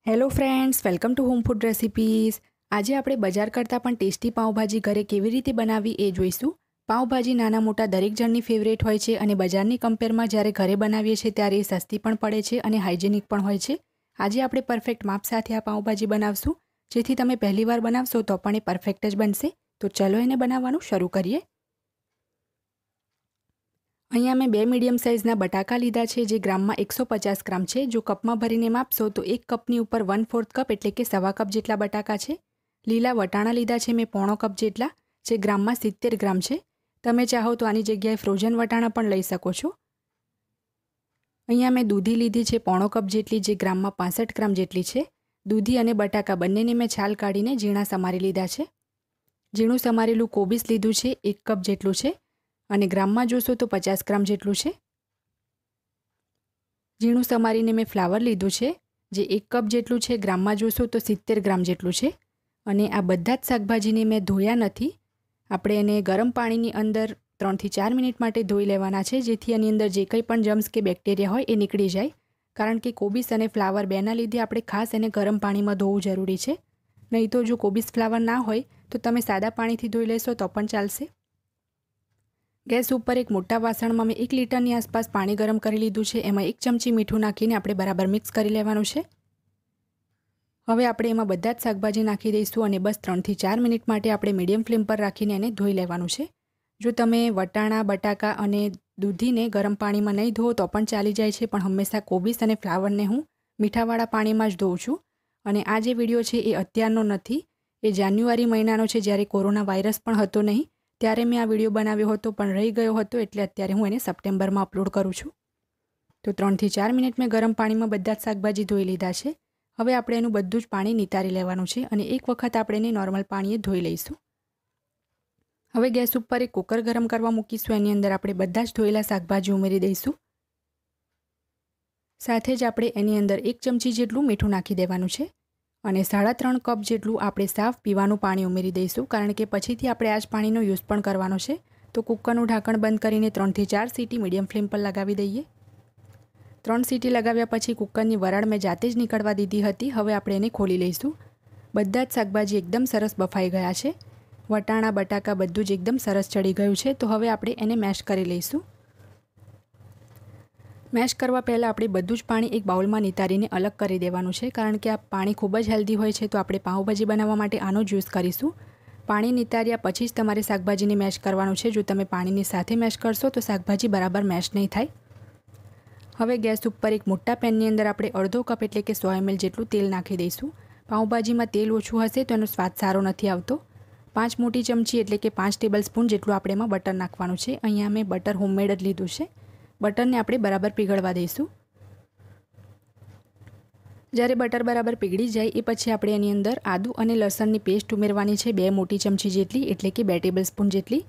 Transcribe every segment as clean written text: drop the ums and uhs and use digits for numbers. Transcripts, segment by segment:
Hello friends, welcome to home food recipes. આજે આપણે બજાર કરતાં પણ ટેસ્ટી પાવભાજી ઘરે કેવી રીતે બનાવવી એ જોઈશું। પાવભાજી નાના મોટા દરેક જણની ફેવરેટ હોય છે અને બજારની કમ્પેરમાં જ્યારે ઘરે બનાવીએ છીએ ત્યારે એ સસ્તી પણ પડે છે અને હાઇજેનિક પણ હોય છે। આજે આપણે પરફેક્ટ માપ સાથે આ પાવભાજી બનાવશું, જેથી તમે પહેલીવાર બનાવશો તો પણ એ પરફેક્ટ જ બનશે। તો ચલો એને બનાવવાનું શરૂ કરીએ। અહીંયા મેં 2 મીડિયમ સાઇઝના બટાકા લીધા છે, જે ગ્રામમાં 150 ગ્રામ છે। જો કપમાં ભરીને માપશો તો 1 કપની ઉપર 1/4 કપ એટલે કે સવા કપ જેટલા બટાકા છે। લીલા વટાણા લીધા છે મેં પોણો કપ જેટલા, જે ગ્રામમાં 70 ગ્રામ છે। તમે ચાહો તો આની જગ્યાએ ફ્રોઝન વટાણા પણ લઈ શકો છો। અહીંયા મેં દૂધી લીધી છે પોણો કપ જેટલી, જે ગ્રામમાં 65 ગ્રામ જેટલી છે। દૂધી અને બટાકા બંનેને મેં છાલ કાઢીને ઝીણા સમારી લીધા છે। ઝીણું સમારેલું કોબીસ લીધું છે, 1 કપ જેટલું છે અને ગ્રામમાં જોશો તો 50 ગ્રામ જેટલું છે। ઝીણું સમારીને મેં ફ્લાવર લીધું છે, જે 1 કપ જેટલું છે, ગ્રામમાં જોશો તો 70 ગ્રામ જેટલું છે। અને આ બધા જ શાકભાજીને મેં ધોયા નથી, આપણે એને ગરમ પાણીની અંદર 3 થી 4 મિનિટ માટે ધોઈ લેવાના છે, જેથી એની અંદર જે કંઈ પણ જમ્સ કે બેક્ટેરિયા હોય એ નીકળી જાય। કારણ કે કોબીસ અને ફ્લાવર બેના લીધે આપણે ખાસ એને ગરમ પાણીમાં ધોવું જરૂરી છે, નહીં તો જો કોબીસ ફ્લાવર ના હોય તો તમે સાદા પાણીથી ધોઈ લેશો તો પણ ચાલશે। ગેસ ઉપર એક મોટા વાસણમાં મેં 1 લીટરની આસપાસ પાણી ગરમ કરી લીધું છે। એમાં 1 ચમચી મીઠું નાખીને આપણે બરાબર મિક્સ કરી લેવાનું છે। હવે આપણે એમાં બધા જ શાકભાજી નાખી દઈશું અને બસ 3 થી 4 મિનિટ માટે આપણે મીડિયમ ફ્લેમ પર રાખીને એને ધોઈ લેવાનું છે। જો તમે વટાણા, બટાકા અને દૂધીને ગરમ પાણીમાં નહીં ધોવો તો પણ ચાલી જાય છે, પણ હંમેશા કોબીસ અને ફ્લાવરને હું મીઠાવાળા પાણીમાં જ ધોઉં છું। અને આ જે વિડીયો છે એ અત્યારનો નથી, એ જાન્યુઆરી મહિનાનો છે, જ્યારે કોરોના વાયરસ પણ હતો નહીં ત્યારે મેં આ વિડીયો બનાવ્યો હતો, પણ રહી ગયો હતો એટલે અત્યારે હું એને સપ્ટેમ્બરમાં અપલોડ કરું છું। તો 3 થી 4 મિનિટ મેં ગરમ પાણીમાં બધા જ શાકભાજી ધોઈ લીધા છે। હવે આપણે એનું બધું જ પાણી નિતારી લેવાનું છે અને એક વખત આપણે એને નોર્મલ પાણીએ ધોઈ લઈશું। હવે ગેસ ઉપર એક કુકર ગરમ કરવા મૂકીશું। એની અંદર આપણે બધા જ ધોયેલા શાકભાજી ઉમેરી દઈશું। સાથે જ આપણે એની અંદર 1 ચમચી જેટલું મીઠું નાખી દેવાનું છે અને 3.5 કપ જેટલું આપણે સાફ પીવાનું પાણી ઉમેરી દઈશું, કારણ કે પછીથી આપણે આ જ પાણીનો યુઝ પણ કરવાનો છે। તો કુકરનું ઢાંકણ બંધ કરીને 3 થી 4 સીટી મીડિયમ ફ્લેમ પર લગાવી દઈએ। 3 સીટી લગાવ્યા પછી કુકરની વરાળ મેં જાતે જ નીકળવા દીધી હતી। હવે આપણે એને ખોલી લઈશું। બધા જ શાકભાજી એકદમ સરસ બફાઈ ગયા છે, વટાણા, બટાકા બધું જ એકદમ સરસ ચડી ગયું છે। તો હવે આપણે એને મેશ કરી લઈશું। મેશ કરવા પહેલાં આપણે બધું જ પાણી એક બાઉલમાં નિતારીને અલગ કરી દેવાનું છે, કારણ કે આ પાણી ખૂબ જ હેલ્ધી હોય છે, તો આપણે પાવભાજી બનાવવા માટે આનો જ યુઝ કરીશું। પાણી નિતાર્યા પછી જ તમારે શાકભાજીને મેશ કરવાનું છે। જો તમે પાણીની સાથે મેશ કરશો તો શાકભાજી બરાબર મેશ નહીં થાય। હવે ગેસ ઉપર એક મોટા પેનની અંદર આપણે અડધો કપ એટલે કે 100 ml જેટલું તેલ નાખી દઈશું। પાવભાજીમાં તેલ ઓછું હશે તો એનો સ્વાદ સારો નથી આવતો। 5 મોટી ચમચી એટલે કે 5 ટેબલ સ્પૂન જેટલું આપણે એમાં બટર નાખવાનું છે। અહીંયા મેં બટર હોમમેડ જ લીધું છે। બટરને આપણે બરાબર પીગળવા દઈશું। જ્યારે બટર બરાબર પીગળી જાય એ પછી આપણે એની અંદર આદુ અને લસણની પેસ્ટ ઉમેરવાની છે, 2 મોટી ચમચી જેટલી એટલે કે 2 ટેબલ સ્પૂન જેટલી।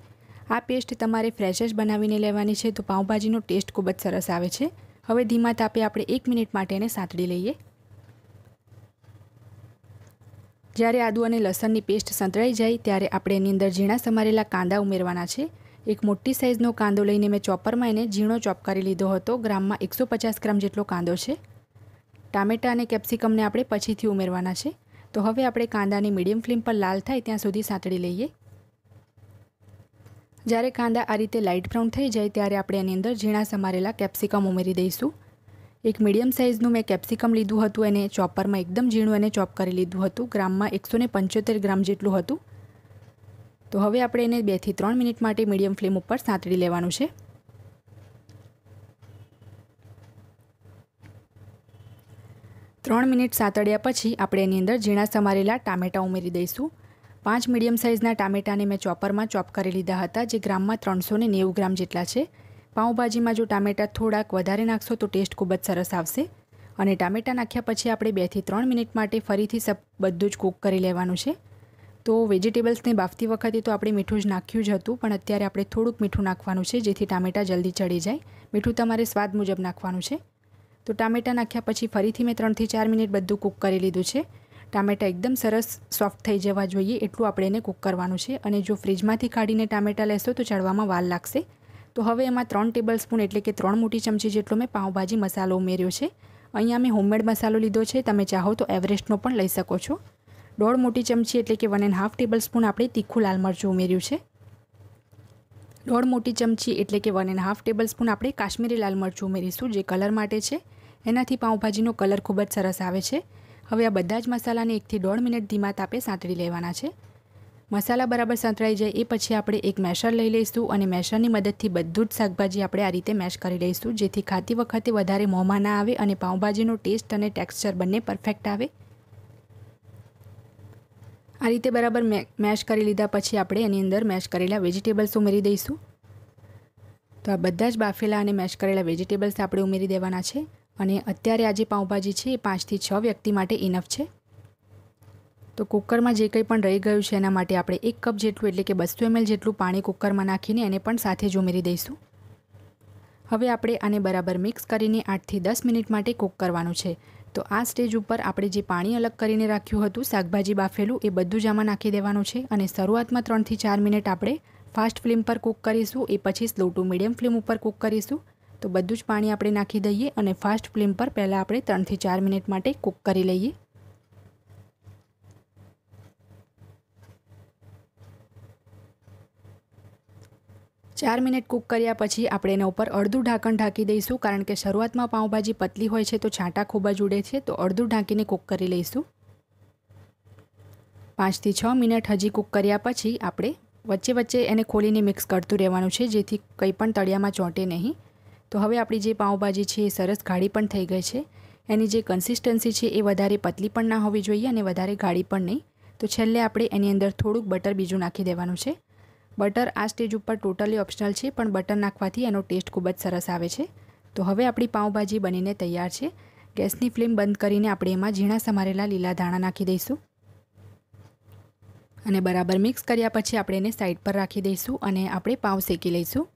આ પેસ્ટ તમારે ફ્રેશ જ બનાવીને લેવાની છે, તો પાવભાજીનો ટેસ્ટ ખૂબ જ સરસ આવે છે। હવે ધીમા તાપે આપણે 1 મિનિટ માટે એને સાંતળી લઈએ। જ્યારે આદુ અને લસણની પેસ્ટ સંતળાઈ જાય ત્યારે આપણે એની અંદર ઝીણા સમારેલા કાંદા ઉમેરવાના છે। એક મોટી સાઇઝનો કાંદો લઈને મેં ચોપરમાં એને ઝીણો ચોપ કરી લીધો હતો। ગ્રામમાં 150 ગ્રામ જેટલો કાંદો છે। ટામેટાં અને કેપ્સિકમને આપણે પછીથી ઉમેરવાના છે। તો હવે આપણે કાંદાની મીડિયમ ફ્લેમ પર લાલ થાય ત્યાં સુધી સાંતળી લઈએ। જ્યારે કાંદા આ રીતે લાઇટ બ્રાઉન થઈ જાય ત્યારે આપણે એની અંદર ઝીણા સમારેલા કેપ્સિકમ ઉમેરી દઈશું। એક મીડિયમ સાઇઝનું મેં કેપ્સિકમ લીધું હતું, એને ચોપરમાં એકદમ ઝીણું એને ચોપ કરી લીધું હતું। ગ્રામમાં 175 ગ્રામ જેટલું હતું। તો હવે આપણે એને 2 થી 3 મિનિટ માટે મીડિયમ ફ્લેમ ઉપર સાંતળી લેવાનું છે। ત્રણ મિનિટ સાંતળ્યા પછી આપણે એની અંદર ઝીણા સમારેલા ટામેટાં ઉમેરી દઈશું। 5 મીડિયમ સાઇઝના ટામેટાને મેં ચોપરમાં ચોપ કરી લીધા હતા, જે ગ્રામમાં 390 ગ્રામ જેટલા છે। પાઉંભાજીમાં જો ટામેટાં થોડાક વધારે નાખશો તો ટેસ્ટ ખૂબ જ સરસ આવશે। અને ટામેટાં નાખ્યા પછી આપણે 2 થી 3 મિનિટ માટે ફરીથી બધું જ કૂક કરી લેવાનું છે। તો વેજીટેબલ્સને બાફતી વખતે તો આપણે મીઠું જ નાખ્યું જ હતું, પણ અત્યારે આપણે થોડુંક મીઠું નાખવાનું છે, જેથી ટામેટાં જલ્દી ચડી જાય। મીઠું તમારે સ્વાદ મુજબ નાખવાનું છે। તો ટામેટાં નાખ્યા પછી ફરીથી મેં 3 થી 4 મિનિટ બધું કૂક કરી લીધું છે। ટામેટાં એકદમ સરસ સોફ્ટ થઈ જવા જોઈએ એટલું આપણે એને કૂક કરવાનું છે, અને જો ફ્રીજમાંથી કાઢીને ટામેટાં લેશો તો ચડવામાં વાર લાગશે। તો હવે એમાં 3 ટેબલ સ્પૂન એટલે કે 3 મોટી ચમચી જેટલો મેં પાવભાજી મસાલો ઉમેર્યો છે, અહીંયા મેં હોમમેડ મસાલો લીધો છે, તમે ચાહો તો એવરેસ્ટનો પણ લઈ શકો છો. 1.5 મોટી ચમચી એટલે કે 1.5 ટેબલસ્પૂન આપણે તીખું લાલ મરચું ઉમેર્યું છે. 1.5 મોટી ચમચી એટલે કે 1.5 ટેબલસ્પૂન આપણે કાશ્મીરી લાલ મરચું ઉમેરીશું, જે કલર માટે છે. એનાથી પાઉંભાજીનો કલર ખૂબ જ સરસ આવે છે. હવે આ બધા જ મસાલાને 1 થી 1.5 મિનિટ ધીમા તાપે સાંતળી લેવાના છે. મસાલા બરાબર સાંતળાઈ જાય એ પછી આપણે એક મેશર લઈ લઈશું અને મેશરની મદદથી બધું જ શાકભાજી આપણે આ રીતે મેશ કરી લઈશું, જેથી ખાતી વખતે વધારે મોંમાં ના આવે અને પાઉંભાજીનો ટેસ્ટ અને ટેક્સચર બંને પરફેક્ટ આવે. આ રીતે બરાબર મેશ કરી લીધા પછી આપણે એની અંદર મેશ કરેલા વેજીટેબલ્સ ઉમેરી દઈશું. તો આ બધા જ બાફેલા અને મેશ કરેલા વેજીટેબલ્સ આપણે ઉમેરી દેવાના છે. અને અત્યારે આજે પાઉંભાજી છે એ 5 થી 6 વ્યક્તિ માટે ઇનફ છે. તો કુકરમાં જે કંઈ પણ રહી ગયું છે એના માટે આપણે 1 કપ જેટલું એટલે કે 200 ml જેટલું પાણી કુકરમાં નાખીને એને પણ સાથે જ ઉમેરી દઈશું. હવે આપણે આને બરાબર મિક્સ કરીને 8 થી 10 મિનિટ માટે કૂક કરવાનું છે. તો આ સ્ટેજ ઉપર આપણે જે પાણી અલગ કરીને રાખ્યું હતું શાકભાજી બાફેલું એ બધું જ આમાં નાખી દેવાનું છે. અને શરૂઆતમાં 3 થી 4 મિનિટ આપણે ફાસ્ટ ફ્લેમ પર કૂક કરીશું, એ પછી સ્લો ટુ મીડિયમ ફ્લેમ ઉપર કૂક કરીશું. તો બધું જ પાણી આપણે નાખી દઈએ અને ફાસ્ટ ફ્લેમ પર પહેલાં આપણે 3 થી 4 મિનિટ માટે કૂક કરી લઈએ. ચાર મિનિટ કૂક કર્યા પછી આપણે એના ઉપર અડધું ઢાંકણ ઢાંકી દઈશું, કારણ કે શરૂઆતમાં પાઉંભાજી પતલી હોય છે તો છાંટા ખૂબ જ ઉડે છે. તો અડધું ઢાંકીને કૂક કરી લઈશું. 5 થી 6 મિનિટ હજી કૂક કર્યા પછી આપણે વચ્ચે વચ્ચે એને ખોલીને મિક્સ કરતું રહેવાનું છે, જેથી કંઈ પણ તળિયામાં ચોંટે નહીં. તો હવે આપણી જે પાઉંભાજી છે એ સરસ ગાઢી પણ થઈ ગઈ છે. એની જે કન્સિસ્ટન્સી છે એ વધારે પતલી પણ ના હોવી જોઈએ અને વધારે ગાઢી પણ નહીં. તો છેલ્લે આપણે એની અંદર થોડુંક બટર બીજું નાખી દેવાનું છે. બટર આ સ્ટેજ ઉપર ટોટલી ઓપ્શનલ છે, પણ બટર નાખવાથી એનો ટેસ્ટ ખૂબ જ સરસ આવે છે. તો હવે આપણી પાઉંભાજી બનીને તૈયાર છે. ગેસની ફ્લેમ બંધ કરીને આપણે એમાં ઝીણા સમારેલા લીલા ધાણા નાખી દઈશું અને બરાબર મિક્સ કર્યા પછી આપણે એને સાઈડ પર રાખી દઈશું અને આપણે પાઉં શેકી લઈશું.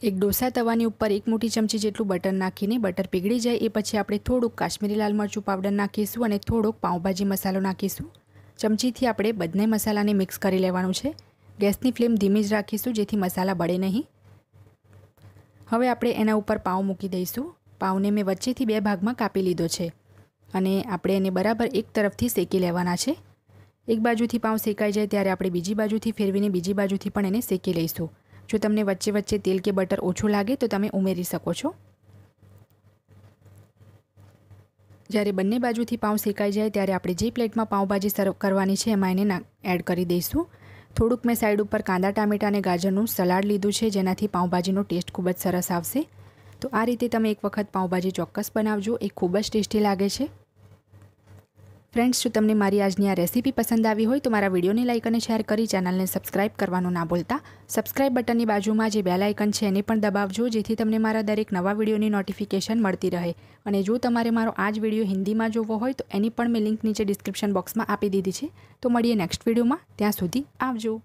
એક ડોસા તવાની ઉપર 1 મોટી ચમચી જેટલું બટર નાખીને બટર પીગળી જાય એ પછી આપણે થોડુંક કાશ્મીરી લાલ મરચું પાવડર નાખીશું અને થોડોક પાઉંભાજી મસાલો નાખીશું. ચમચીથી આપણે બંને મસાલાને મિક્સ કરી લેવાનું છે. ગેસની ફ્લેમ ધીમી જ રાખીશું, જેથી મસાલા બળે નહીં. હવે આપણે એના ઉપર પાઉં મૂકી દઈશું. પાઉંને મેં વચ્ચેથી 2 ભાગમાં કાપી લીધો છે અને આપણે એને બરાબર એક તરફથી શેકી લેવાના છે. એક બાજુથી પાઉં શેકાઈ જાય ત્યારે આપણે બીજી બાજુથી ફેરવીને બીજી બાજુથી પણ એને શેકી લઈશું. જો તમને વચ્ચે વચ્ચે તેલ કે બટર ઓછું લાગે તો તમે ઉમેરી શકો છો. જ્યારે બંને બાજુથી પાઉં શેકાઈ જાય ત્યારે આપણે જે પ્લેટમાં પાઉંભાજી સર્વ કરવાની છે એમાં એને એડ કરી દઈશું. થોડુંક મેં સાઈડ ઉપર કાંદા ટામેટા અને ગાજરનું સલાડ લીધું છે, જેનાથી પાઉંભાજીનો ટેસ્ટ ખૂબ જ સરસ આવશે. તો આ રીતે તમે એક વખત પાઉંભાજી ચોક્કસ બનાવજો, એ ખૂબ જ ટેસ્ટી લાગે છે. ફ્રેન્ડ્સ, જો તમને મારી આજની આ રેસીપી પસંદ આવી હોય તો મારા વિડીયોને લાઇક અને શેર કરી ચેનલને સબસ્ક્રાઇબ કરવાનું ના ભૂલતા. સબસ્ક્રાઇબ બટનની બાજુમાં જે બેલ આઇકન છે એને પણ દબાવજો, જેથી તમને મારા દરેક નવા વિડીયોની નોટિફિકેશન મળતી રહે. અને જો તમારે મારો આ જ વિડીયો હિન્દીમાં જોવો હોય તો એની પણ મેં લિંક નીચે ડિસ્ક્રિપ્શન બોક્સમાં આપી દીધી છે. તો મળીએ નેક્સ્ટ વિડીયોમાં. ત્યાં સુધી આવજો.